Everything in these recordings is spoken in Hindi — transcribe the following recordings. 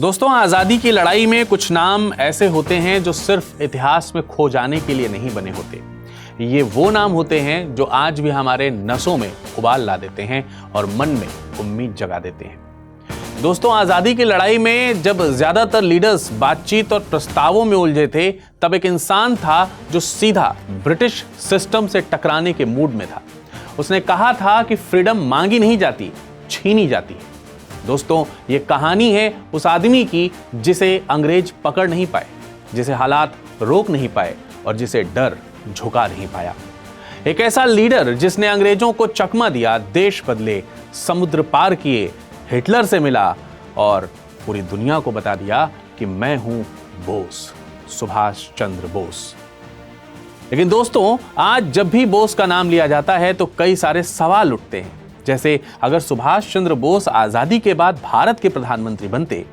दोस्तों, आज़ादी की लड़ाई में कुछ नाम ऐसे होते हैं जो सिर्फ इतिहास में खो जाने के लिए नहीं बने होते। ये वो नाम होते हैं जो आज भी हमारे नसों में उबाल ला देते हैं और मन में उम्मीद जगा देते हैं। दोस्तों, आज़ादी की लड़ाई में जब ज्यादातर लीडर्स बातचीत और प्रस्तावों में उलझे थे, तब एक इंसान था जो सीधा ब्रिटिश सिस्टम से टकराने के मूड में था। उसने कहा था कि फ्रीडम मांगी नहीं जाती, छीनी जाती है। दोस्तों, ये कहानी है उस आदमी की जिसे अंग्रेज पकड़ नहीं पाए, जिसे हालात रोक नहीं पाए और जिसे डर झुका नहीं पाया। एक ऐसा लीडर जिसने अंग्रेजों को चकमा दिया, देश बदले, समुद्र पार किए, हिटलर से मिला और पूरी दुनिया को बता दिया कि मैं हूं बोस, सुभाष चंद्र बोस। लेकिन दोस्तों, आज जब भी बोस का नाम लिया जाता है तो कई सारे सवाल उठते हैं। जैसे, अगर सुभाष चंद्र बोस आजादी के बाद भारत के प्रधानमंत्री बनते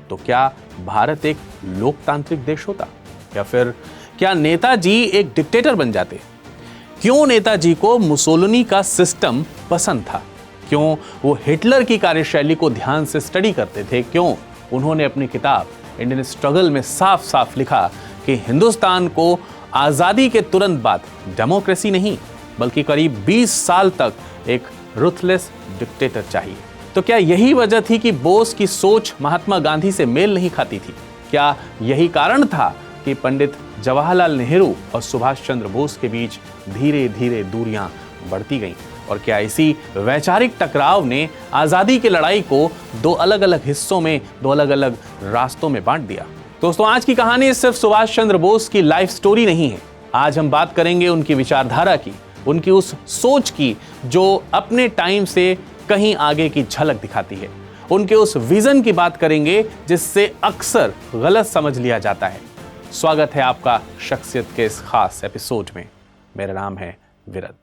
तो क्या भारत एक लोकतांत्रिक देश होता, या फिर क्या नेताजी एक डिक्टेटर बन जाते? क्यों नेताजी को मुसोलिनी का सिस्टम पसंद था? क्यों वो हिटलर की कार्यशैली को ध्यान से स्टडी करते थे? क्यों उन्होंने अपनी किताब इंडियन स्ट्रगल में साफ साफ लिखा कि हिंदुस्तान को आजादी के तुरंत बाद डेमोक्रेसी नहीं बल्कि करीब 20 साल तक एक रुथलेस डिक्टेटर चाहिए? तो क्या यही वजह थी कि बोस की सोच महात्मा गांधी से मेल नहीं खाती थी? क्या यही कारण था कि पंडित जवाहरलाल नेहरू और सुभाष चंद्र बोस के बीच धीरे धीरे दूरियां बढ़ती गईं? और क्या इसी वैचारिक टकराव ने आजादी की लड़ाई को दो अलग अलग हिस्सों में, दो अलग अलग रास्तों में बांट दिया? दोस्तों, आज की कहानी सिर्फ सुभाष चंद्र बोस की लाइफ स्टोरी नहीं है। आज हम बात करेंगे उनकी विचारधारा की, उनकी उस सोच की जो अपने टाइम से कहीं आगे की झलक दिखाती है। उनके उस विजन की बात करेंगे जिससे अक्सर गलत समझ लिया जाता है। स्वागत है आपका शख्सियत के इस खास एपिसोड में। मेरा नाम है विरद।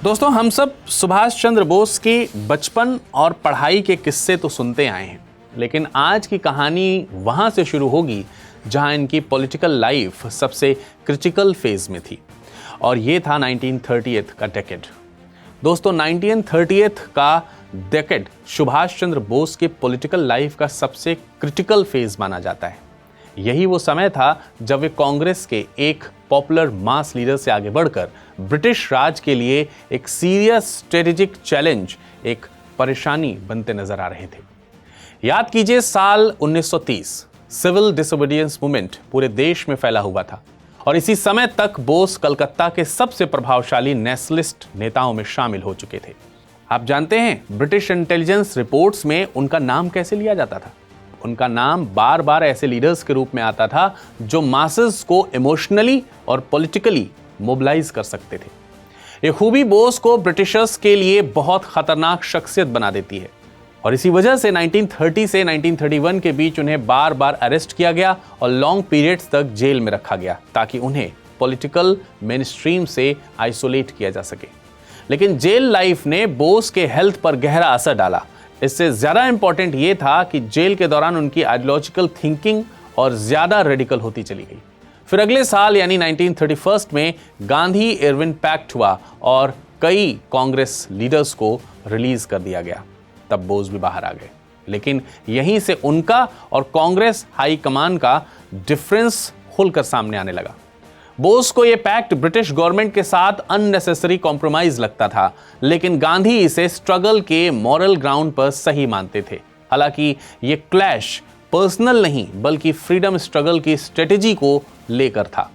दोस्तों, हम सब सुभाष चंद्र बोस के बचपन और पढ़ाई के किस्से तो सुनते आए हैं, लेकिन आज की कहानी वहां से शुरू होगी जहां इनकी पॉलिटिकल लाइफ सबसे क्रिटिकल फेज में थी, और ये था 1930 का डेकेड। दोस्तों, 1930 का डेकेड सुभाष चंद्र बोस के पॉलिटिकल लाइफ का सबसे क्रिटिकल फेज माना जाता है। यही वो समय था जब वे कांग्रेस के एक पॉपुलर मास लीडर से आगे बढ़कर ब्रिटिश राज के लिए एक सीरियस स्ट्रेटेजिक चैलेंज, एक परेशानी बनते नजर आ रहे थे। याद कीजिए, साल 1930, सिविल डिसोबीडियंस मूवमेंट पूरे देश में फैला हुआ था, और इसी समय तक बोस कलकत्ता के सबसे प्रभावशाली नेशनलिस्ट नेताओं में शामिल हो चुके थे। आप जानते हैं, ब्रिटिश इंटेलिजेंस रिपोर्ट्स में उनका नाम कैसे लिया जाता था? उनका नाम बार बार ऐसे लीडर्स के रूप में आता था जो मासेस को इमोशनली और पॉलिटिकली मोबिलाइज कर सकते थे। ये खूबी बोस को ब्रिटिशर्स के लिए बहुत खतरनाक शख्सियत बना देती है, और इसी वजह से 1930 से 1931 के बीच उन्हें बार बार अरेस्ट किया गया और लॉन्ग पीरियड्स तक जेल में रखा गया ताकि उन्हें पॉलिटिकल मेनस्ट्रीम से आइसोलेट किया जा सके। लेकिन जेल लाइफ ने बोस के हेल्थ पर गहरा असर डाला। इससे ज्यादा इंपॉर्टेंट यह था कि जेल के दौरान उनकी आइडियोलॉजिकल थिंकिंग और ज्यादा रेडिकल होती चली गई। फिर अगले साल यानी 1931 में गांधी इरविन पैक्ट हुआ और कई कांग्रेस लीडर्स को रिलीज कर दिया गया। तब बोस भी बाहर आ गए, लेकिन यहीं से उनका और कांग्रेस हाई कमान का डिफरेंस खुलकर सामने आने लगा। बोस को यह पैक्ट ब्रिटिश गवर्नमेंट के साथ अननेसेसरी कॉम्प्रोमाइज लगता था, लेकिन गांधी इसे स्ट्रगल के मॉरल ग्राउंड पर सही मानते थे। हालांकि यह क्लैश पर्सनल नहीं बल्कि फ्रीडम स्ट्रगल की स्ट्रेटेजी को लेकर था।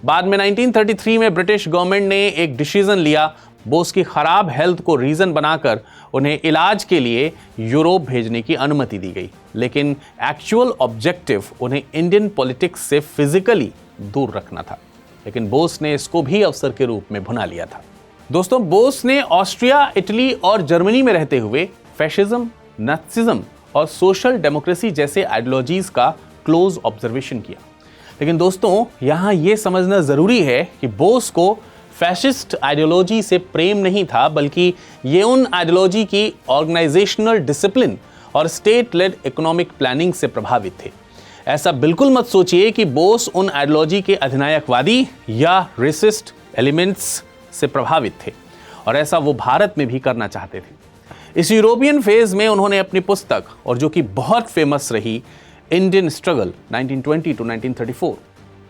बाद में 1933 में ब्रिटिश गवर्नमेंट ने एक डिसीजन लिया। बोस की खराब हेल्थ को रीजन बनाकर उन्हें इलाज के लिए यूरोप भेजने की अनुमति दी गई, लेकिन एक्चुअल ऑब्जेक्टिव उन्हें इंडियन पॉलिटिक्स से फिजिकली दूर रखना था। लेकिन बोस ने इसको भी अवसर के रूप में भुना लिया था। दोस्तों, बोस ने ऑस्ट्रिया, इटली और जर्मनी में रहते हुए फैशिज्म, नात्सिज्म और सोशल डेमोक्रेसी जैसे आइडियोलॉजीज का क्लोज ऑब्जर्वेशन किया। लेकिन दोस्तों यहां यह समझना जरूरी है कि बोस को फैशिस्ट आइडियोलॉजी से प्रेम नहीं था, बल्कि ये उन आइडियोलॉजी की ऑर्गेनाइजेशनल डिसिप्लिन और स्टेट लेड इकोनॉमिक प्लानिंग से प्रभावित थे। ऐसा बिल्कुल मत सोचिए कि बोस उन आइडियोलॉजी के अधिनायकवादी या रेसिस्ट एलिमेंट्स से प्रभावित थे, और ऐसा वो भारत में भी करना चाहते थे। इस यूरोपियन फेज में उन्होंने अपनी पुस्तक, और जो कि बहुत फेमस रही, इंडियन स्ट्रगल 1920 टू 1934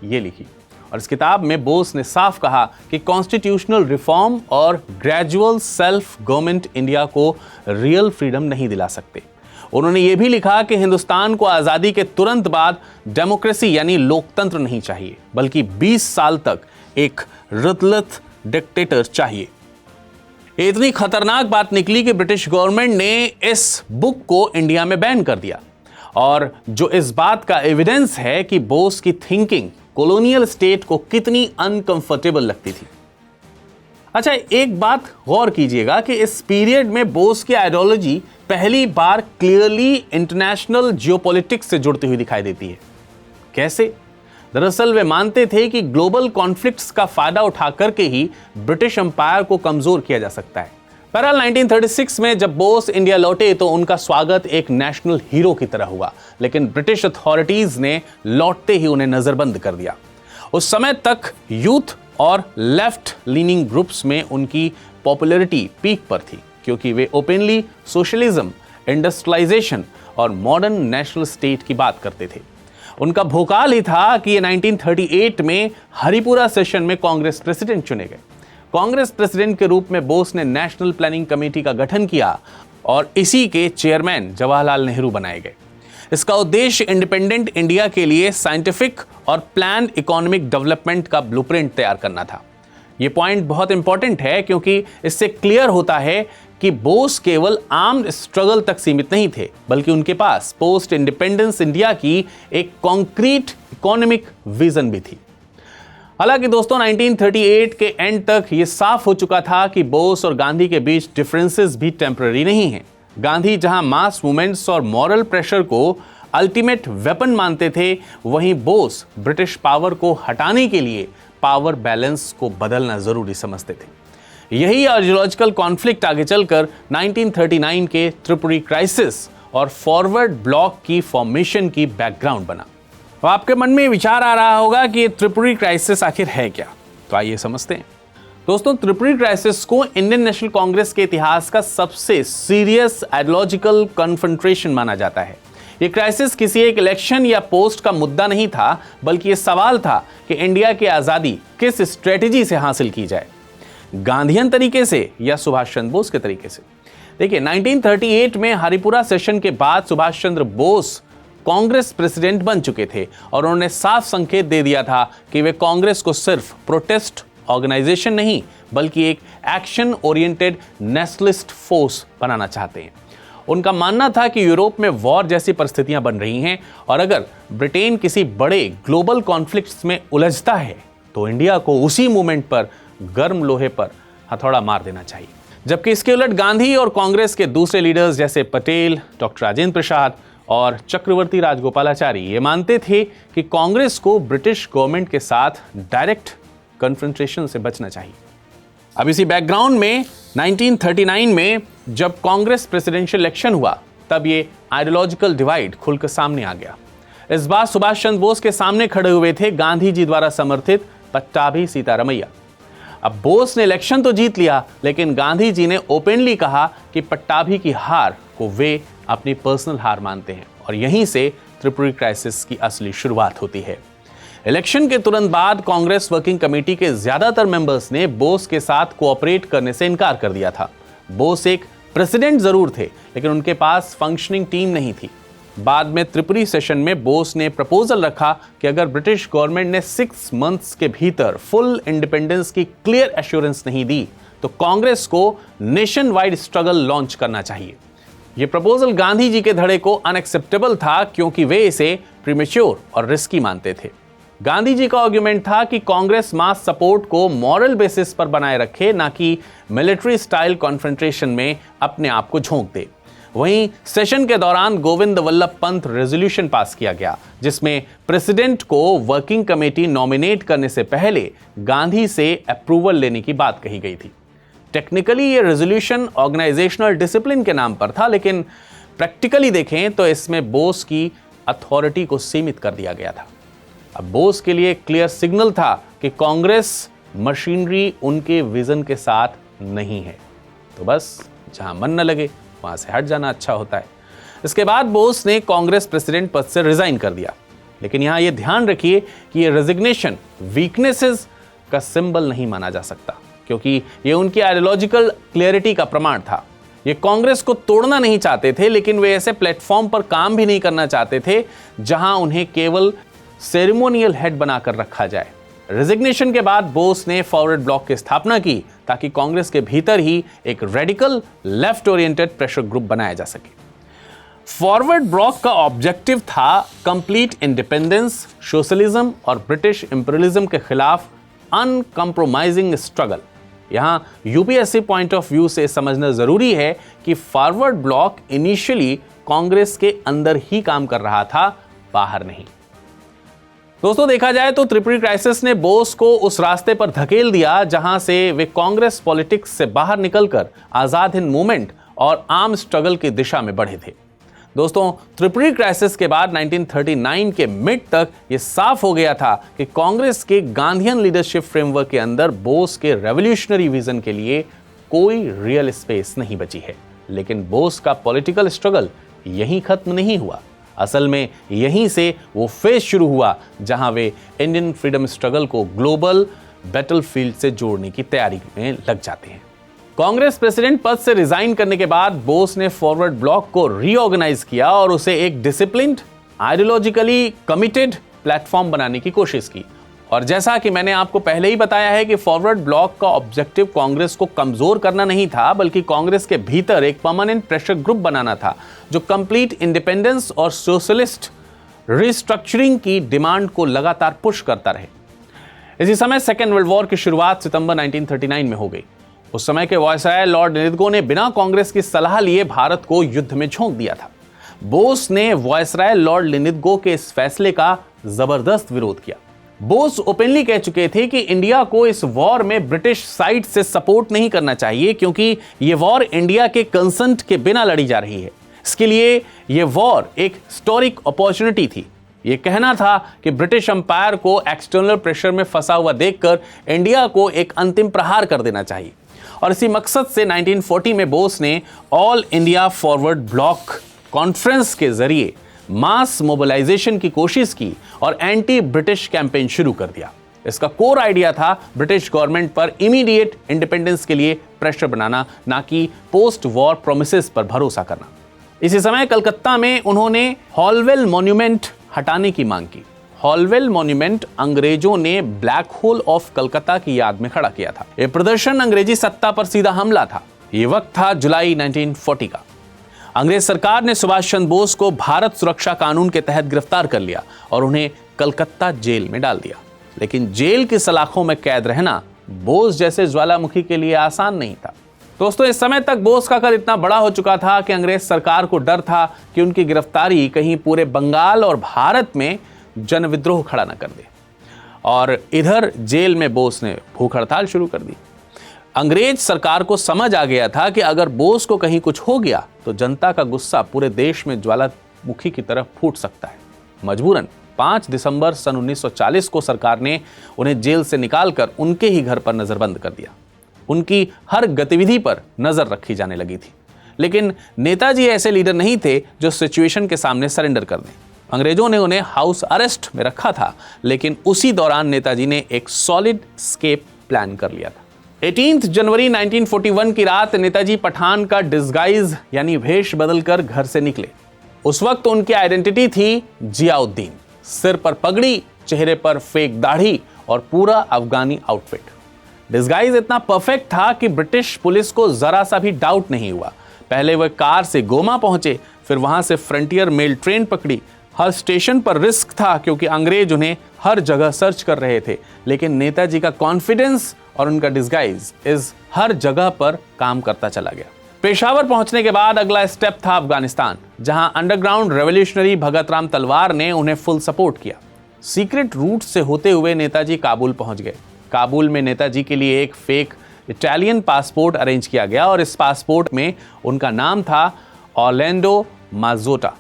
ये लिखी। और इस किताब में बोस ने साफ कहा कि कॉन्स्टिट्यूशनल रिफॉर्म और ग्रेजुअल सेल्फ गवर्नमेंट इंडिया को रियल फ्रीडम नहीं दिला सकते। उन्होंने ये भी लिखा कि हिंदुस्तान को आज़ादी के तुरंत बाद डेमोक्रेसी यानी लोकतंत्र नहीं चाहिए, बल्कि 20 साल तक एक रतलत डिक्टेटर चाहिए। इतनी खतरनाक बात निकली कि ब्रिटिश गवर्नमेंट ने इस बुक को इंडिया में बैन कर दिया, और जो इस बात का एविडेंस है कि बोस की थिंकिंग कॉलोनियल स्टेट को कितनी अनकंफर्टेबल लगती थी। अच्छा, एक बात गौर कीजिएगा कि इस पीरियड में बोस की आइडियोलॉजी पहली बार क्लियरली इंटरनेशनल जियोपॉलिटिक्स से जुड़ती हुई दिखाई देती है। कैसे? दरअसल वे मानते थे कि ग्लोबल कॉन्फ्लिक्ट्स का फायदा उठा करके ही ब्रिटिश एम्पायर को कमजोर किया जा सकता है। बहरहाल 1936 में जब बोस इंडिया लौटे तो उनका स्वागत एक नेशनल हीरो की तरह हुआ, लेकिन ब्रिटिश अथॉरिटीज ने लौटते ही उन्हें नजरबंद कर दिया। उस समय तक यूथ और लेफ्ट लीनिंग ग्रुप्स में उनकी पॉपुलैरिटी पीक पर थी, क्योंकि वे ओपनली सोशलिज्म, इंडस्ट्रियलाइजेशन और मॉडर्न नेशनल स्टेट की बात करते थे। उनका भोकाल ही था कि 1938 में हरिपुरा सेशन में कांग्रेस प्रेसिडेंट चुने गए। कांग्रेस प्रेसिडेंट के रूप में बोस ने नेशनल प्लानिंग कमेटी का गठन किया और इसी के चेयरमैन जवाहरलाल नेहरू बनाए गए। इसका उद्देश्य इंडिपेंडेंट इंडिया के लिए साइंटिफिक और प्लान्ड इकोनॉमिक डेवलपमेंट का ब्लूप्रिंट तैयार करना था। यह पॉइंट बहुत इंपॉर्टेंट है, क्योंकि इससे क्लियर होता है कि बोस केवल आर्म्ड स्ट्रगल तक सीमित नहीं थे, बल्कि उनके पास पोस्ट इंडिपेंडेंस इंडिया की एक कॉन्क्रीट इकोनॉमिक विजन भी थी। हालांकि दोस्तों 1938 के एंड तक यह साफ हो चुका था कि बोस और गांधी के बीच डिफरेंसेस भी टेम्पररी नहीं हैं। गांधी जहां मास मूवमेंट्स और मॉरल प्रेशर को अल्टीमेट वेपन मानते थे, वहीं बोस ब्रिटिश पावर को हटाने के लिए पावर बैलेंस को बदलना जरूरी समझते थे। यही आइडियोलॉजिकल कॉन्फ्लिक्ट आगे चलकर 1939 के त्रिपुरी क्राइसिस और फॉरवर्ड ब्लॉक की फॉर्मेशन की बैकग्राउंड बना। तो आपके मन में विचार आ रहा होगा कि त्रिपुरी क्राइसिस आखिर है क्या, तो आइए समझते हैं। दोस्तों, त्रिपुरी क्राइसिस को इंडियन नेशनल कांग्रेस के इतिहास का सबसे सीरियस आइडियोलॉजिकल कन्फ्रंट्रेशन माना जाता है। यह क्राइसिस किसी एक इलेक्शन या पोस्ट का मुद्दा नहीं था, बल्कि यह सवाल था कि इंडिया की आजादी किस स्ट्रेटेजी से हासिल की जाए, गांधीयन तरीके से या सुभाष चंद्र बोस के तरीके से। देखिए, 1938 में हरिपुरा सेशन के बाद सुभाष चंद्र बोस कांग्रेस प्रेसिडेंट बन चुके थे और उन्होंने साफ संकेत दे दिया था कि वे कांग्रेस को सिर्फ प्रोटेस्ट ऑर्गेनाइजेशन नहीं, बल्कि एक एक्शन ओरिएंटेड नेशनलिस्ट फोर्स बनाना चाहते हैं। उनका मानना था कि यूरोप में वॉर जैसी परिस्थितियां बन रही हैं, और अगर ब्रिटेन किसी बड़े ग्लोबल कॉन्फ्लिक्ट्स में उलझता है तो इंडिया को उसी मोमेंट पर गर्म लोहे पर हथौड़ा मार देना चाहिए। जबकि इसके उलट गांधी और कांग्रेस के दूसरे लीडर्स जैसे पटेल, डॉक्टर राजेंद्र प्रसाद और चक्रवर्ती राजगोपालाचारी ये मानते थे कि कांग्रेस को ब्रिटिश गवर्नमेंट के साथ डायरेक्ट कन्फ्रंटेशन से बचना चाहिए। अब इसी बैकग्राउंड में 1939 में जब कांग्रेस प्रेसिडेंशियल इलेक्शन हुआ, तब ये आइडियोलॉजिकल डिवाइड खुलकर सामने आ गया। इस बार सुभाष चंद्र बोस के सामने खड़े हुए थे गांधी जी द्वारा समर्थित पट्टाभी सीतारमैया। अब बोस ने इलेक्शन तो जीत लिया, लेकिन गांधी जी ने ओपनली कहा कि पट्टाभी की हार को वे अपनी पर्सनल हार मानते हैं, और यहीं से त्रिपुरी क्राइसिस की असली शुरुआत होती है। इलेक्शन के तुरंत बाद कांग्रेस वर्किंग कमेटी के ज्यादातर मेंबर्स ने बोस के साथ कोऑपरेट करने से इनकार कर दिया था। बोस एक प्रेसिडेंट जरूर थे, लेकिन उनके पास फंक्शनिंग टीम नहीं थी। बाद में त्रिपुरी सेशन में बोस ने प्रपोजल रखा कि अगर ब्रिटिश गवर्नमेंट ने 6 मंथ्स के भीतर फुल इंडिपेंडेंस की क्लियर एश्योरेंस नहीं दी, तो कांग्रेस को नेशन वाइड स्ट्रगल लॉन्च करना चाहिए। यह प्रपोजल गांधी जी के धड़े को अनएक्सेप्टेबल था, क्योंकि वे इसे प्रीमेच्योर और रिस्की मानते थे। गांधी जी का आर्गुमेंट था कि कांग्रेस मास सपोर्ट को मॉरल बेसिस पर बनाए रखे, ना कि मिलिट्री स्टाइल कॉन्फ्रंटेशन में अपने आप को झोंक दे। वहीं सेशन के दौरान गोविंद वल्लभ पंत रेजोल्यूशन पास किया गया, जिसमें प्रेसिडेंट को वर्किंग कमेटी नॉमिनेट करने से पहले गांधी से अप्रूवल लेने की बात कही गई थी। टेक्निकली ये रेजोल्यूशन ऑर्गेनाइजेशनल डिसिप्लिन के नाम पर था, लेकिन प्रैक्टिकली देखें तो इसमें बोस की अथॉरिटी को सीमित कर दिया गया था। अब बोस के लिए क्लियर सिग्नल था कि कांग्रेस मशीनरी उनके विजन के साथ नहीं है, तो बस जहां मन न लगे वहां से हट जाना अच्छा होता है। इसके बाद बोस ने कांग्रेस प्रेसिडेंट पद से रिजाइन कर दिया, लेकिन यहां यह ध्यान रखिए कि यह रेजिग्नेशन वीकनेसेस का सिंबल नहीं माना जा सकता, क्योंकि यह उनकी आइडियोलॉजिकल क्लियरिटी का प्रमाण था। ये कांग्रेस को तोड़ना नहीं चाहते थे, लेकिन वे ऐसे प्लेटफॉर्म पर काम भी नहीं करना चाहते थे जहां उन्हें केवल सेरेमोनियल हेड बनाकर रखा जाए। रेजिग्नेशन के बाद बोस ने फॉरवर्ड ब्लॉक की स्थापना की ताकि कांग्रेस के भीतर ही एक radical left oriented pressure group बनाया जा सके। फॉरवर्ड ब्लॉक का ऑब्जेक्टिव था कंप्लीट इंडिपेंडेंस, सोशलिज्म और ब्रिटिश इंपीरियलिज्म के खिलाफ अनकंप्रोमाइजिंग स्ट्रगल। यहां यूपीएससी पॉइंट ऑफ व्यू से समझना जरूरी है कि फॉरवर्ड ब्लॉक इनिशियली कांग्रेस के अंदर ही काम कर रहा था, बाहर नहीं। दोस्तों, देखा जाए तो त्रिपुरी क्राइसिस ने बोस को उस रास्ते पर धकेल दिया जहां से वे कांग्रेस पॉलिटिक्स से बाहर निकलकर आजाद हिंद मूवमेंट और आर्म स्ट्रगल की दिशा में बढ़े थे। दोस्तों, त्रिपुरी क्राइसिस के बाद 1939 के मिड तक यह साफ हो गया था कि कांग्रेस के गांधीयन लीडरशिप फ्रेमवर्क के अंदर बोस के रेवोल्यूशनरी विजन के लिए कोई रियल स्पेस नहीं बची है। लेकिन बोस का पॉलिटिकल स्ट्रगल यहीं खत्म नहीं हुआ। असल में यहीं से वो फेज शुरू हुआ जहां वे इंडियन फ्रीडम स्ट्रगल को ग्लोबल बैटलफील्ड से जोड़ने की तैयारी में लग जाते हैं। कांग्रेस प्रेसिडेंट पद से रिजाइन करने के बाद बोस ने फॉरवर्ड ब्लॉक को रीऑर्गेनाइज किया और उसे एक डिसिप्लिन्ड, आइडियोलॉजिकली कमिटेड प्लेटफॉर्म बनाने की कोशिश की। और जैसा कि मैंने आपको पहले ही बताया है कि फॉरवर्ड ब्लॉक का ऑब्जेक्टिव कांग्रेस को कमजोर करना नहीं था, बल्कि कांग्रेस के भीतर एक परमानेंट प्रेशर ग्रुप बनाना था जो कंप्लीट इंडिपेंडेंस और सोशलिस्ट रिस्ट्रक्चरिंग की डिमांड को लगातार पुश करता रहे। इसी समय सेकेंड वर्ल्ड वॉर की शुरुआत सितंबर 1939 में हो गई। उस समय के वायसराय लॉर्ड लिनिथगो ने बिना कांग्रेस की सलाह लिए भारत को युद्ध में झोंक दिया था। बोस ने वायसराय लॉर्ड लिनिथगो के इस फैसले का जबरदस्त विरोध किया। बोस ओपनली कह चुके थे कि इंडिया को इस वॉर में ब्रिटिश साइड से सपोर्ट नहीं करना चाहिए, क्योंकि यह वॉर इंडिया के कंसेंट के बिना लड़ी जा रही है। इसके लिए यह वॉर एक हिस्टोरिक अपॉर्चुनिटी थी। यह कहना था कि ब्रिटिश अंपायर को एक्सटर्नल प्रेशर में फंसा हुआ देखकर इंडिया को एक अंतिम प्रहार कर देना चाहिए। और इसी मकसद से 1940 में बोस ने all India forward block conference के जरिए मास मोबिलाइजेशन की कोशिश की और एंटी ब्रिटिश कैंपेन शुरू कर दिया। इसका कोर आइडिया था ब्रिटिश गवर्नमेंट पर इमीडिएट इंडिपेंडेंस के लिए प्रेशर बनाना, ना कि पोस्ट वॉर प्रोमिसेस पर भरोसा करना। इसी समय कलकत्ता में उन्होंने हॉलवेल मॉन्यूमेंट हटाने की मांग की। हॉलवेल मॉन्यूमेंट अंग्रेजों ने ब्लैक होल ऑफ कलकत्ता की याद में खड़ा किया था। यह प्रदर्शन अंग्रेजी सत्ता पर सीधा हमला था। यह वक्त था जुलाई 1940 का। अंग्रेज सरकार ने सुभाष चंद्र बोस को भारत सुरक्षा कानून के तहत गिरफ्तार कर लिया और उन्हें कलकत्ता जेल में डाल दिया। लेकिन जेल की सलाखों में कैद रहना बोस जैसे ज्वालामुखी के लिए आसान नहीं था। दोस्तों, इस समय तक बोस का कद इतना बड़ा हो चुका था कि अंग्रेज सरकार को डर था कि उनकी गिरफ्तारी कहीं पूरे बंगाल और भारत में जन विद्रोह खड़ा न कर दे। और इधर जेल में बोस ने भूख हड़ताल शुरू कर दी। अंग्रेज सरकार को समझ आ गया था कि अगर बोस को कहीं कुछ हो गया तो जनता का गुस्सा पूरे देश में ज्वालामुखी की तरफ फूट सकता है। मजबूरन 5 दिसंबर सन 1940 को सरकार ने उन्हें जेल से निकालकर उनके ही घर पर नजरबंद कर दिया। उनकी हर गतिविधि पर नजर रखी जाने लगी थी। लेकिन नेताजी ऐसे लीडर नहीं थे जो सिचुएशन के सामने सरेंडर कर दें। अंग्रेजों ने उन्हें हाउस अरेस्ट में रखा था, लेकिन उसी दौरान नेताजी ने एक सॉलिड स्केप प्लान कर लिया था। 18 जनवरी 1941 की रात नेताजी पठान का डिस्गाइज यानी भेष बदलकर घर से निकले। उस वक्त उनकी आइडेंटिटी थी जियाउद्दीन। सिर पर पगड़ी, चेहरे पर फेक दाढ़ी और पूरा अफगानी आउटफिट। डिस्गाइज इतना परफेक्ट था कि ब्रिटिश पुलिस को जरा सा भी डाउट नहीं हुआ। पहले वह कार से गोमा पहुंचे, फिर वहां से फ्रंटियर मेल ट्रेन पकड़ी। हर स्टेशन पर रिस्क था क्योंकि अंग्रेज उन्हें हर जगह सर्च कर रहे थे, लेकिन नेताजी का कॉन्फिडेंस और उनका डिस्गाइज इस हर जगह पर काम करता चला गया। पेशावर पहुंचने के बाद अगला स्टेप था अफगानिस्तान, जहां अंडरग्राउंड रेवोल्यूशनरी भगत राम तलवार ने उन्हें फुल सपोर्ट किया। सीक्रेट रूट से होते हुए नेताजी काबुल पहुंच गए। काबुल में नेताजी के लिए एक फेक इटालियन पासपोर्ट अरेंज किया गया और इस पासपोर्ट में उनका नाम था ऑर्लैंडो माजोटा।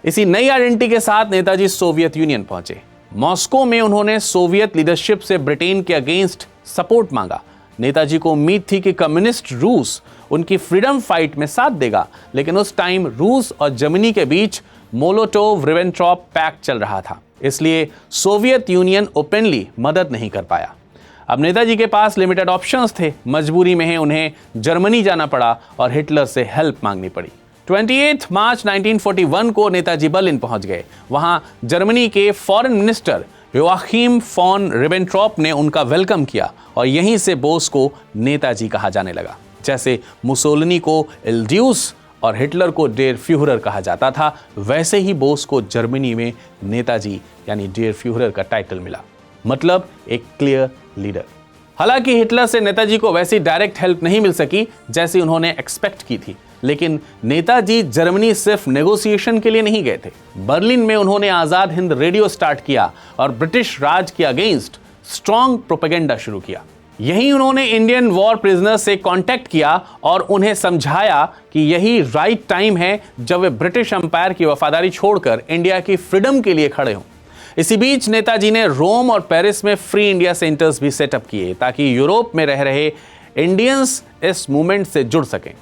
इसी नई आइडेंटिटी के साथ नेताजी सोवियत यूनियन पहुंचे। मॉस्को में उन्होंने सोवियत लीडरशिप से ब्रिटेन के अगेंस्ट सपोर्ट मांगा। नेताजी को उम्मीद थी कि कम्युनिस्ट रूस उनकी फ्रीडम फाइट में साथ देगा, लेकिन उस टाइम रूस और जर्मनी के बीच मोलोटोव रिबेनट्रॉप पैक्ट चल रहा था, इसलिए सोवियत यूनियन ओपनली मदद नहीं कर पाया। अब नेताजी के पास लिमिटेड ऑप्शंस थे। मजबूरी में उन्हें जर्मनी जाना पड़ा और हिटलर से हेल्प मांगनी पड़ी। 28 मार्च 1941 को नेताजी बर्लिन पहुंच गए। वहां जर्मनी के फॉरेन मिनिस्टर योआखिम फॉन रिबेनट्रॉप ने उनका वेलकम किया और यहीं से बोस को नेताजी कहा जाने लगा। जैसे मुसोलिनी को इल्ड्यूस और हिटलर को डेर फ्यूहरर कहा जाता था, वैसे ही बोस को जर्मनी में नेताजी यानी डेर फ्यूहरर का टाइटल मिला, मतलब एक क्लियर लीडर। हालांकि हिटलर से नेताजी को वैसी डायरेक्ट हेल्प नहीं मिल सकी जैसी उन्होंने एक्सपेक्ट की थी, लेकिन नेताजी जर्मनी सिर्फ नेगोशिएशन के लिए नहीं गए थे। बर्लिन में उन्होंने आजाद हिंद रेडियो स्टार्ट किया और ब्रिटिश राज के अगेंस्ट स्ट्रॉन्ग प्रोपेगेंडा शुरू किया। यहीं उन्होंने इंडियन वॉर प्रिजनर्स से कांटेक्ट किया और उन्हें समझाया कि यही राइट टाइम है जब वे ब्रिटिश एम्पायर की वफादारी छोड़कर इंडिया की फ्रीडम के लिए खड़े हों। इसी बीच नेताजी ने रोम और पेरिस में फ्री इंडिया सेंटर्स भी सेटअप किए ताकि यूरोप में रह रहे इंडियंस इस मूवमेंट से जुड़ सकें।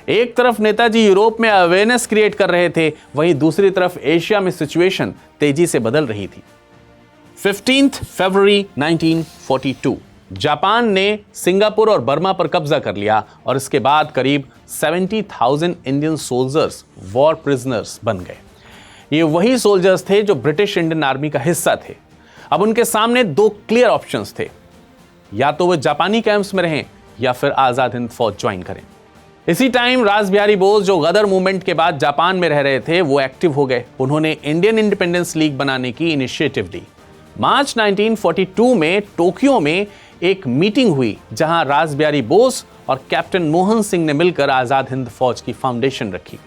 एक तरफ नेताजी यूरोप में अवेयरनेस क्रिएट कर रहे थे, वहीं दूसरी तरफ एशिया में सिचुएशन तेजी से बदल रही थी। 15 फरवरी 1942 जापान ने सिंगापुर और बर्मा पर कब्जा कर लिया और इसके बाद करीब 70,000 इंडियन सोल्जर्स वॉर प्रिजनर्स बन गए। ये वही सोल्जर्स थे जो ब्रिटिश इंडियन आर्मी का हिस्सा थे। अब उनके सामने दो क्लियर ऑप्शंस थे, या तो वे जापानी कैंप्स में रहें या फिर आजाद हिंद फौज ज्वाइन करें। इसी टाइम रास बिहारी बोस, जो गदर मूवमेंट के बाद जापान में रह रहे थे, वो एक्टिव हो गए। उन्होंने इंडियन इंडिपेंडेंस लीग बनाने की इनिशिएटिव ली। मार्च 1942 में टोक्यो में एक मीटिंग हुई जहां रास बिहारी बोस और कैप्टन मोहन सिंह ने मिलकर आजाद हिंद फौज की फाउंडेशन रखी।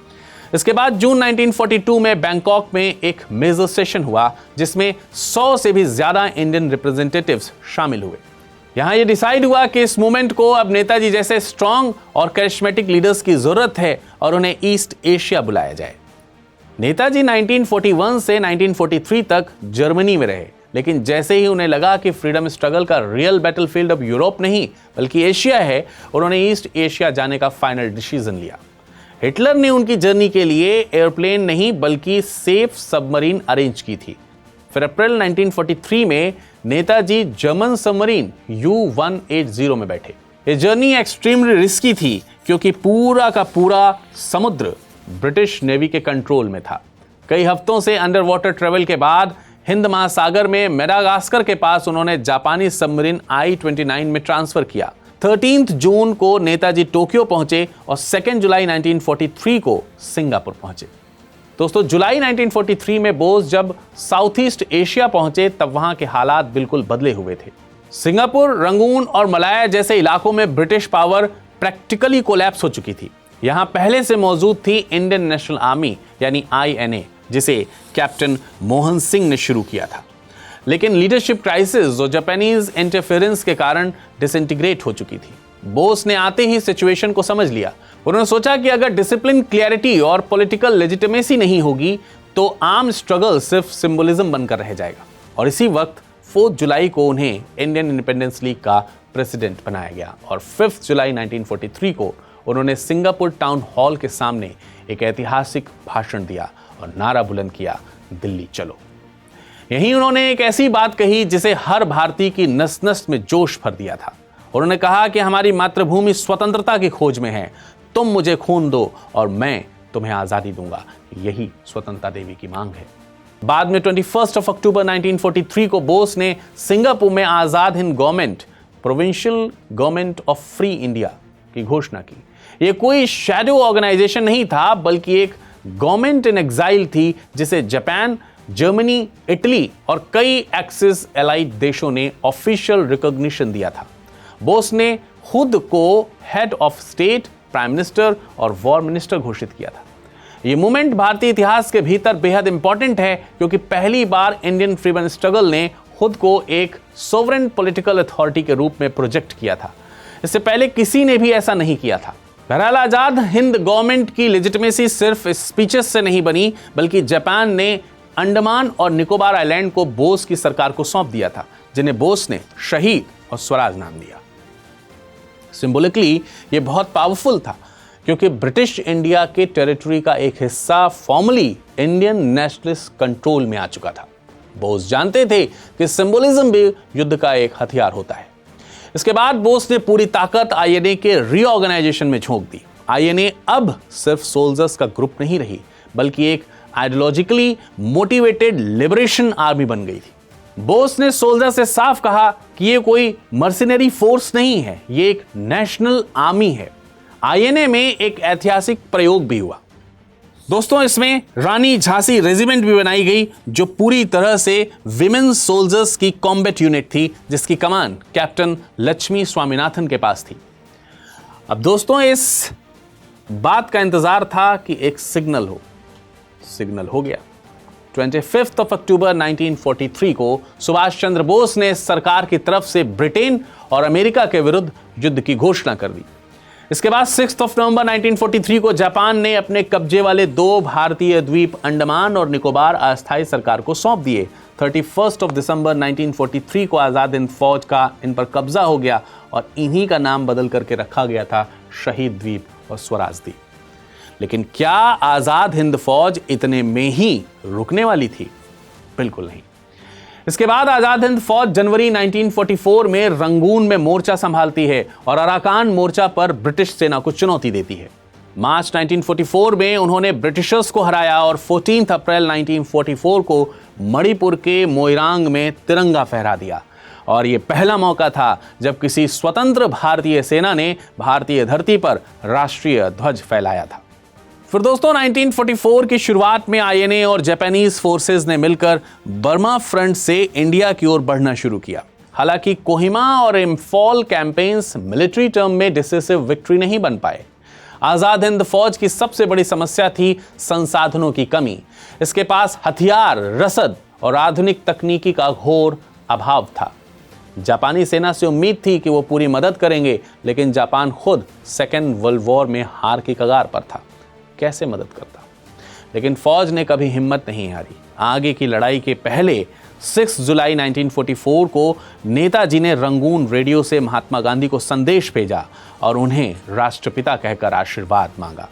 इसके बाद जून 1942 में बैंकॉक में एक मेजर सेशन हुआ जिसमें 100 से भी ज्यादा इंडियन रिप्रेजेंटेटिव्स शामिल हुए। यहां यह डिसाइड हुआ कि इस मूवमेंट को अब नेताजी जैसे स्ट्रांग और करिश्मेटिक लीडर्स की जरूरत है और उन्हें ईस्ट एशिया बुलाया जाए। नेताजी 1941 से 1943 तक जर्मनी में रहे, लेकिन जैसे ही उन्हें लगा कि फ्रीडम स्ट्रगल का रियल बैटलफील्ड अब यूरोप नहीं बल्कि एशिया है, उन्होंने ईस्ट एशिया जाने का फाइनल डिसीजन लिया। हिटलर ने उनकी जर्नी के लिए एयरप्लेन नहीं बल्कि सेफ सबमरीन अरेंज की थी। फिर अप्रैल 1943 में नेताजी जर्मन सबमरीन U-180 में बैठे। ये जर्नी एक्सट्रीमली रिस्की थी क्योंकि पूरा का पूरा समुद्र ब्रिटिश नेवी के कंट्रोल में था। कई हफ्तों से अंडर वाटर ट्रेवल के बाद हिंद महासागर में मेडागास्कर के पास उन्होंने जापानी सबमरीन I-29 में ट्रांसफर किया। 13 जून को नेताजी टोक्यो पहुंचे और 2 जुलाई 1943 को सिंगापुर पहुंचे। दोस्तों, जुलाई 1943 में बोस जब साउथ ईस्ट एशिया पहुंचे तब वहां के हालात बिल्कुल बदले हुए थे। सिंगापुर, रंगून और मलाया जैसे इलाकों में ब्रिटिश पावर प्रैक्टिकली कोलैप्स हो चुकी थी। यहां पहले से मौजूद थी इंडियन नेशनल आर्मी यानी INA, जिसे कैप्टन मोहन सिंह ने शुरू किया था। लेकिन लीडरशिप क्राइसिस और जापानीज इंटरफेरेंस के कारण डिसइंटीग्रेट हो चुकी थी। बोस ने आते ही सिचुएशन को समझ लिया। उन्होंने सोचा कि अगर डिसिप्लिन, क्लैरिटी और पॉलिटिकल लेजिटिमेसी नहीं होगी तो आर्म स्ट्रगल सिर्फ सिंबलिज्म बनकर रह जाएगा। और इसी वक्त 4 जुलाई को उन्हें इंडियन इंडिपेंडेंस लीग का प्रेसिडेंट बनाया गया और 5 जुलाई 1943 को उन्होंने सिंगापुर टाउन हॉल के सामने एक ऐतिहासिक भाषण दिया और नारा बुलंद किया, दिल्ली चलो। यहीं उन्होंने एक ऐसी बात कही जिसे हर भारतीय की नस नस में जोश भर दिया था। उन्होंने कहा कि हमारी मातृभूमि स्वतंत्रता की खोज में है, तुम मुझे खून दो और मैं तुम्हें आजादी दूंगा। यही स्वतंत्रता देवी की मांग है। बाद में 21 अक्टूबर 1943 को बोस ने सिंगापुर में Azad Hind government, provincial government of free India की घोषणा की। यह कोई शैडो ऑर्गेनाइजेशन नहीं था बल्कि एक गवर्नमेंट इन एग्जाइल थी जिसे जापान, जर्मनी, इटली और कई एक्सिस एलाइड देशों ने ऑफिशियल रिकॉग्निशन दिया था। बोस ने खुद को head of state prime minister और वॉर मिनिस्टर घोषित किया था। ये मूवमेंट भारतीय इतिहास के भीतर बेहद इंपॉर्टेंट है क्योंकि पहली बार इंडियन फ्रीडम स्ट्रगल ने खुद को एक सोवरेन पॉलिटिकल अथॉरिटी के रूप में प्रोजेक्ट किया था। इससे पहले किसी ने भी ऐसा नहीं किया था। बहरहाल आजाद हिंद गवर्नमेंट की लेजिटिमेसी सिर्फ स्पीचेस से नहीं बनी, बल्कि जापान ने अंडमान और निकोबार आइलैंड को बोस की सरकार को सौंप दिया था, जिन्हें बोस ने शहीद और स्वराज नाम दिया। सिंबॉलिकली ये बहुत पावरफुल था क्योंकि ब्रिटिश इंडिया के टेरिटरी का एक हिस्सा फॉर्मली इंडियन नेशनलिस्ट कंट्रोल में आ चुका था। बोस जानते थे कि सिंबोलिज्म भी युद्ध का एक हथियार होता है। इसके बाद बोस ने पूरी ताकत आईएनए के रीऑर्गेनाइजेशन में झोंक दी। आईएनए अब सिर्फ सोल्जर्स का ग्रुप नहीं रही, बल्कि एक आइडियोलॉजिकली मोटिवेटेड लिबरेशन आर्मी बन गई थी। बोस ने सोल्जर से साफ कहा कि ये कोई मर्सिनरी फोर्स नहीं है, ये एक नेशनल आर्मी है। आईएनए में एक ऐतिहासिक प्रयोग भी हुआ। दोस्तों, इसमें रानी झांसी रेजिमेंट भी बनाई गई, जो पूरी तरह से विमेन सोल्जर्स की कॉम्बैट यूनिट थी, जिसकी कमान कैप्टन लक्ष्मी स्वामीनाथन के पास थी। अब दोस्तों, इस बात का इंतजार था कि एक सिग्नल हो। सिग्नल हो गया। 25 अक्टूबर 1943 को सुभाष चंद्र बोस ने सरकार की तरफ से ब्रिटेन और अमेरिका के विरुद्ध युद्ध की घोषणा कर दी। इसके बाद 6 नवंबर 1943 को जापान ने अपने कब्जे वाले 2 भारतीय द्वीप अंडमान और निकोबार अस्थायी सरकार को सौंप दिए। 31 दिसंबर 1943 को आजाद हिंद फौज का इन पर कब्जा हो गया और इन्हीं का नाम बदल करके रखा गया था शहीद द्वीप और स्वराज द्वीप। लेकिन क्या आजाद हिंद फौज इतने में ही रुकने वाली थी? बिल्कुल नहीं। इसके बाद आजाद हिंद फौज जनवरी 1944 में रंगून में मोर्चा संभालती है और अराकान मोर्चा पर ब्रिटिश सेना को चुनौती देती है। मार्च 1944 में उन्होंने ब्रिटिशर्स को हराया और 14 अप्रैल 1944 को मणिपुर के मोइरांग में तिरंगा फहरा दिया। और ये पहला मौका था जब किसी स्वतंत्र भारतीय सेना ने भारतीय धरती पर राष्ट्रीय ध्वज फहराया था। फिर दोस्तों, 1944 की शुरुआत में आईएनए और जापानीज फोर्सेस ने मिलकर बर्मा फ्रंट से इंडिया की ओर बढ़ना शुरू किया। हालांकि कोहिमा और इम्फॉल कैंपेन्स मिलिट्री टर्म में डिसिसिव विक्ट्री नहीं बन पाए। आजाद हिंद फौज की सबसे बड़ी समस्या थी संसाधनों की कमी। इसके पास हथियार, रसद और आधुनिक तकनीकी का घोर अभाव था। जापानी सेना से उम्मीद थी कि वो पूरी मदद करेंगे, लेकिन जापान खुद सेकेंड वर्ल्ड वॉर में हार की कगार पर था। कैसे मदद करता? लेकिन फौज ने कभी हिम्मत नहीं हारी। आगे की लड़ाई के पहले 6 जुलाई 1944 को नेताजी ने रंगून रेडियो से महात्मा गांधी को संदेश भेजा और उन्हें राष्ट्रपिता कहकर आशीर्वाद मांगा।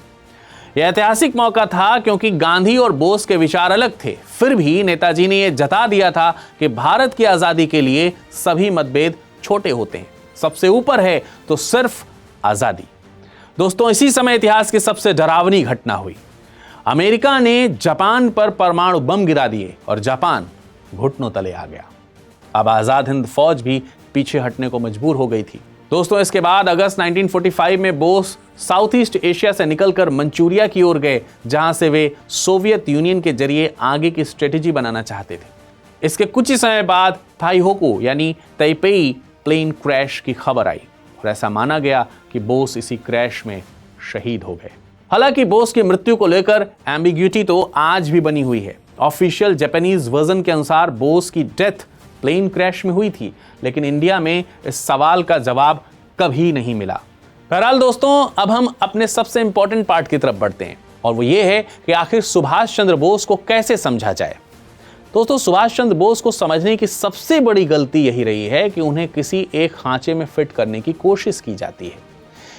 यह ऐतिहासिक मौका था क्योंकि गांधी और बोस के विचार अलग थे। फिर भी नेताजी ने यह जता दिया था कि भारत की आजादी के लिए सभी मतभेद छोटे होते हैं, सबसे ऊपर है तो सिर्फ आजादी। दोस्तों, इसी समय इतिहास की सबसे डरावनी घटना हुई। अमेरिका ने जापान पर परमाणु बम गिरा दिए और जापान घुटनों तले आ गया। अब आजाद हिंद फौज भी पीछे हटने को मजबूर हो गई थी। दोस्तों, इसके बाद अगस्त 1945 में बोस साउथ ईस्ट एशिया से निकलकर मंचूरिया की ओर गए, जहां से वे सोवियत यूनियन के जरिए आगे की स्ट्रेटेजी बनाना चाहते थे। इसके कुछ ही समय बाद थाईहोकू यानी ताइपेई प्लेन क्रैश की खबर आई और ऐसा माना गया कि बोस इसी क्रैश में शहीद हो गए। हालांकि बोस की मृत्यु को लेकर एम्बिग्यूटी तो आज भी बनी हुई है। ऑफिशियल जापानीज वर्जन के अनुसार बोस की डेथ प्लेन क्रैश में हुई थी, लेकिन इंडिया में इस सवाल का जवाब कभी नहीं मिला। बहरहाल दोस्तों, अब हम अपने सबसे इंपॉर्टेंट पार्ट की तरफ बढ़ते हैं और वो ये है कि आखिर सुभाष चंद्र बोस को कैसे समझा जाए। दोस्तों, सुभाष चंद्र बोस को समझने की सबसे बड़ी गलती यही रही है कि उन्हें किसी एक खांचे में फिट करने की कोशिश की जाती है।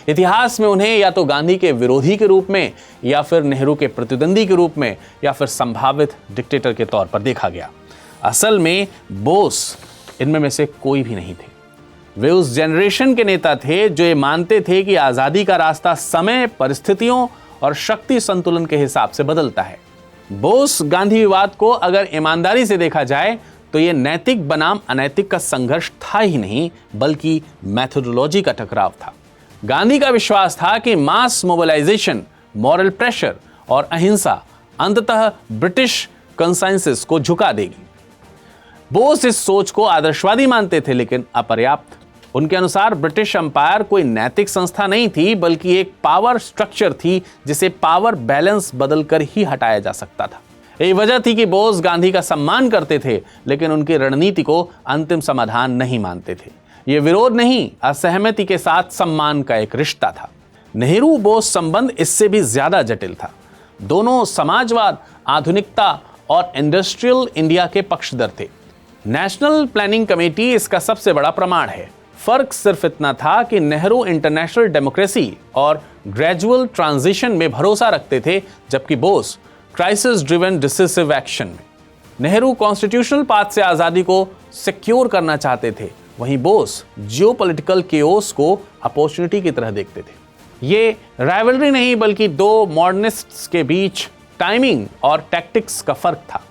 इतिहास में उन्हें या तो गांधी के विरोधी के रूप में, या फिर नेहरू के प्रतिद्वंदी के रूप में, या फिर संभावित डिक्टेटर के तौर पर देखा गया। असल में बोस इनमें में से कोई भी नहीं थे। वे उस जनरेशन के नेता थे जो ये मानते थे कि आजादी का रास्ता समय, परिस्थितियों और शक्ति संतुलन के हिसाब से बदलता है। बोस गांधी विवाद को अगर ईमानदारी से देखा जाए तो यह नैतिक बनाम अनैतिक का संघर्ष था ही नहीं, बल्कि मैथोडोलॉजी का टकराव था। गांधी का विश्वास था कि मास मोबिलाइजेशन, मॉरल प्रेशर और अहिंसा अंततः ब्रिटिश कंसेंसस को झुका देगी। बोस इस सोच को आदर्शवादी मानते थे, लेकिन अपर्याप्त। उनके अनुसार ब्रिटिश एम्पायर कोई नैतिक संस्था नहीं थी, बल्कि एक पावर स्ट्रक्चर थी जिसे पावर बैलेंस बदलकर ही हटाया जा सकता था। यही वजह थी कि बोस गांधी का सम्मान करते थे, लेकिन उनकी रणनीति को अंतिम समाधान नहीं मानते थे। यह विरोध नहीं, असहमति के साथ सम्मान का एक रिश्ता था। नेहरू बोस संबंध इससे भी ज्यादा जटिल था। दोनों समाजवाद, आधुनिकता और इंडस्ट्रियल इंडिया के पक्षधर थे। नेशनल प्लानिंग कमेटी इसका सबसे बड़ा प्रमाण है। फर्क सिर्फ इतना था कि नेहरू इंटरनेशनल डेमोक्रेसी और ग्रेजुअल ट्रांजिशन में भरोसा रखते थे, जबकि Bose crisis driven decisive action में। नेहरू कॉन्स्टिट्यूशनल पाथ से आजादी को सिक्योर करना चाहते थे, वहीं बोस जियोपॉलिटिकल केओस को अपॉर्चुनिटी की तरह देखते थे। ये राइवलरी नहीं, बल्कि दो मॉडर्निस्ट्स के बीच टाइमिंग और टैक्टिक्स का फर्क था।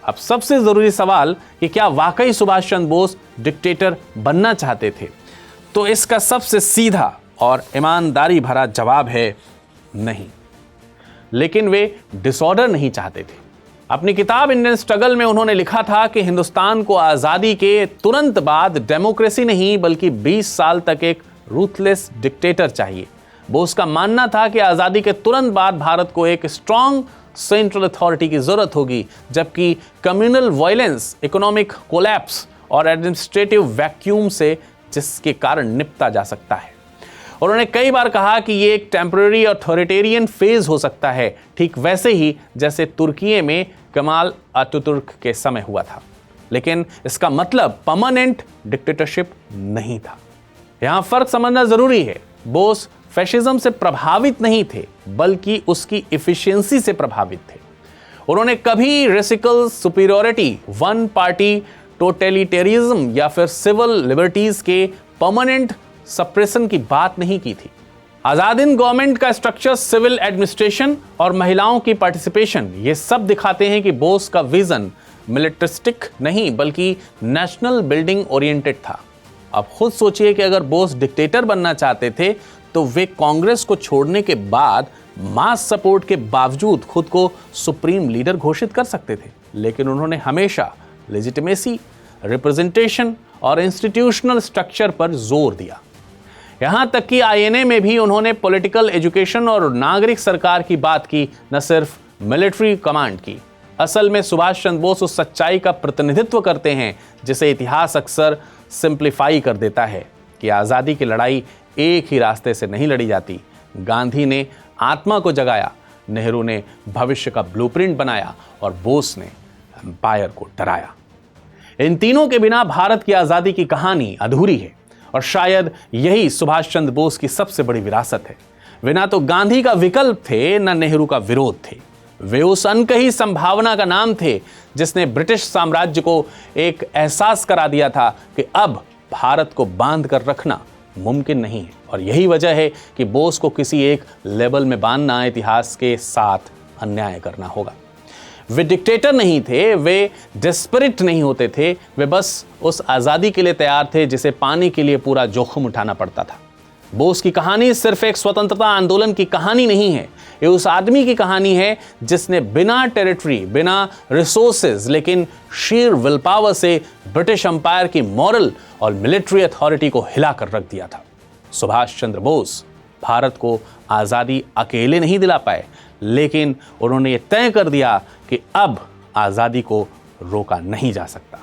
अब सबसे जरूरी सवाल कि क्या वाकई सुभाष चंद्र बोस डिक्टेटर बनना चाहते थे? तो इसका सबसे सीधा और ईमानदारी भरा जवाब है नहीं। लेकिन वे डिसऑर्डर नहीं चाहते थे। अपनी किताब इंडियन स्ट्रगल में उन्होंने लिखा था कि हिंदुस्तान को आजादी के तुरंत बाद डेमोक्रेसी नहीं, बल्कि 20 साल तक एक रूथलेस डिक्टेटर चाहिए। बोस का मानना था कि आजादी के तुरंत बाद भारत को एक स्ट्रॉन्ग सेंट्रल अथॉरिटी की जरूरत होगी, जबकि कम्युनल वायलेंस, इकोनॉमिक कोलैप्स और एडमिनिस्ट्रेटिव वैक्यूम से जिसके कारण निपटा जा सकता है। उन्होंने कई बार कहा कि ये एक टेम्पररी अथॉरिटेरियन फेज हो सकता है, ठीक वैसे ही जैसे तुर्की में कमाल अतातुर्क के समय हुआ था। लेकिन इसका मतलब परमानेंट डिक्टेटरशिप नहीं था। यहां फर्क समझना जरूरी है। बोस फैशिज्म से प्रभावित नहीं थे, बल्कि उसकी इफिशिएंसी से प्रभावित थे। उन्होंने कभी रेसिकल सुपीरियरिटी, वन पार्टी टोटलिटेरिज्म या फिर सिविल लिबर्टीज के परमानेंट सप्रेशन की बात नहीं की थी। आजाद हिंद गवर्नमेंट का स्ट्रक्चर, सिविल एडमिनिस्ट्रेशन और महिलाओं की पार्टिसिपेशन, ये सब दिखाते हैं कि बोस का विजन मिलिटरिस्टिक नहीं, बल्कि नेशनल बिल्डिंग ओरिएंटेड था। अब खुद सोचिए कि अगर बोस डिक्टेटर बनना चाहते थे तो वे कांग्रेस को छोड़ने के बाद मास सपोर्ट के बावजूद खुद को सुप्रीम लीडर घोषित कर सकते थे। लेकिन उन्होंने हमेशा लेजिटिमेसी, रिप्रेजेंटेशन और इंस्टीट्यूशनल स्ट्रक्चर पर जोर दिया। यहां तक कि आईएनए में भी उन्होंने पॉलिटिकल एजुकेशन और नागरिक सरकार की बात की, न सिर्फ मिलिट्री कमांड की। असल में सुभाष चंद्र बोस उस सच्चाई का प्रतिनिधित्व करते हैं जिसे इतिहास अक्सर सिंप्लीफाई कर देता है कि आज़ादी की लड़ाई एक ही रास्ते से नहीं लड़ी जाती। गांधी ने आत्मा को जगाया, नेहरू ने भविष्य का ब्लूप्रिंट बनाया और बोस ने एम्पायर को डराया। इन तीनों के बिना भारत की आज़ादी की कहानी अधूरी है और शायद यही सुभाष चंद्र बोस की सबसे बड़ी विरासत है। वे ना तो गांधी का विकल्प थे, न नेहरू का विरोध थे। वे उस अनकही संभावना का नाम थे जिसने ब्रिटिश साम्राज्य को एक एहसास करा दिया था कि अब भारत को बांध कर रखना मुमकिन नहीं है। और यही वजह है कि बोस को किसी एक लेवल में बांधना इतिहास के साथ अन्याय करना होगा। वे डिक्टेटर नहीं थे, वे डेस्परेट नहीं होते थे, वे बस उस आज़ादी के लिए तैयार थे जिसे पाने के लिए पूरा जोखिम उठाना पड़ता था। बोस की कहानी सिर्फ एक स्वतंत्रता आंदोलन की कहानी नहीं है, ये उस आदमी की कहानी है जिसने बिना टेरिटरी, बिना रिसोर्सेज, लेकिन शीर विल पावर से ब्रिटिश एम्पायर की मॉरल और मिलिट्री अथॉरिटी को हिला कर रख दिया था। सुभाष चंद्र बोस भारत को आज़ादी अकेले नहीं दिला पाए, लेकिन उन्होंने ये तय कर दिया कि अब आज़ादी को रोका नहीं जा सकता।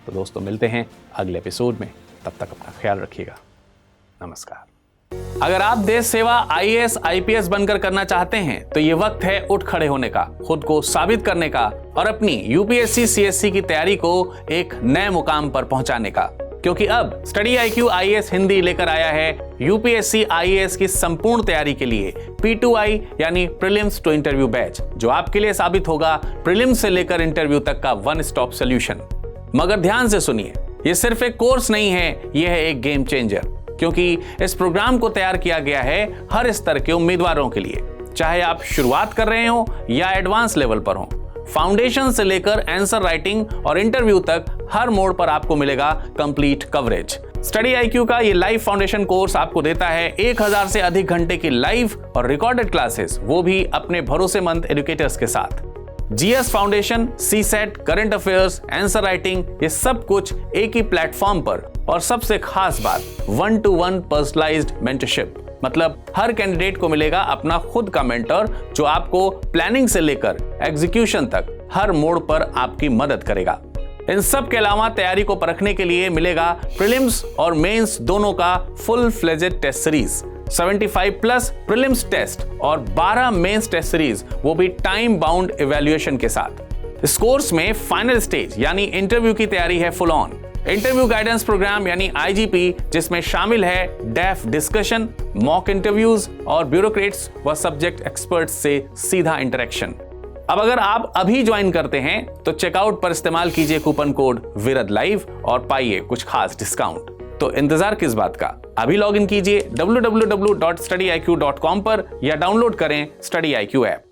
तो दोस्तों, मिलते हैं अगले एपिसोड में। तब तक अपना ख्याल रखिएगा। नमस्कार। अगर आप देश सेवा आईएएस आईपीएस बनकर करना चाहते हैं तो ये वक्त है उठ खड़े होने का, खुद को साबित करने का और अपनी यूपीएससी सीएससी की तैयारी को एक नए मुकाम पर पहुंचाने का। क्योंकि अब स्टडी आईक्यू आईएएस हिंदी लेकर आया है यूपीएससी आईएएस की संपूर्ण तैयारी के लिए P2I यानी प्रीलिम्स टू इंटरव्यू बैच, जो आपके लिए साबित होगा प्रीलिम्स से लेकर इंटरव्यू तक का वन स्टॉप सोल्यूशन। मगर ध्यान से सुनिए, ये सिर्फ एक कोर्स नहीं है, यह है एक गेम चेंजर। क्योंकि इस प्रोग्राम को तैयार किया गया है हर स्तर के उम्मीदवारों के लिए, चाहे आप शुरुआत कर रहे हो या एडवांस लेवल पर हो। फाउंडेशन से लेकर आंसर राइटिंग और इंटरव्यू तक हर मोड़ पर आपको मिलेगा कंप्लीट कवरेज। स्टडी आईक्यू का ये लाइव फाउंडेशन कोर्स आपको देता है 1000 से अधिक घंटे की लाइव और रिकॉर्डेड क्लासेस, वो भी अपने भरोसेमंद एजुकेटर्स के साथ। GS foundation, CSAT, current affairs, answer writing, ये सब कुछ एक ही प्लेटफॉर्म पर और सबसे खास बात 1-to-1 पर्सनलाइज्ड मेंटरशिप, मतलब हर कैंडिडेट को मिलेगा अपना खुद का मेंटर जो आपको प्लानिंग से लेकर एग्जीक्यूशन तक हर मोड़ पर आपकी मदद करेगा। इन सब के अलावा तैयारी को परखने के लिए मिलेगा प्रीलिम्स और मेंस दोनों का full fledged test series, 75+ prelims test और 12 मेंस टेस्ट सीरीज, वो भी टाइम बाउंड इवैल्यूएशन के साथ। इस कोर्स में फाइनल स्टेज यानी इंटरव्यू की तैयारी है full on. Interview guidance programme यानी IGP, जिसमें शामिल है डेफ डिस्कशन, मॉक इंटरव्यूज और ब्यूरोक्रेट्स व सब्जेक्ट एक्सपर्ट्स से सीधा इंटरेक्शन। अब अगर आप अभी ज्वाइन करते हैं तो चेकआउट पर इस्तेमाल कीजिए कूपन कोड विरद लाइव और पाइए कुछ खास डिस्काउंट। तो इंतजार किस बात का, अभी लॉग इन कीजिए www.studiiq.com पर या डाउनलोड करें स्टडी IQ ऐप।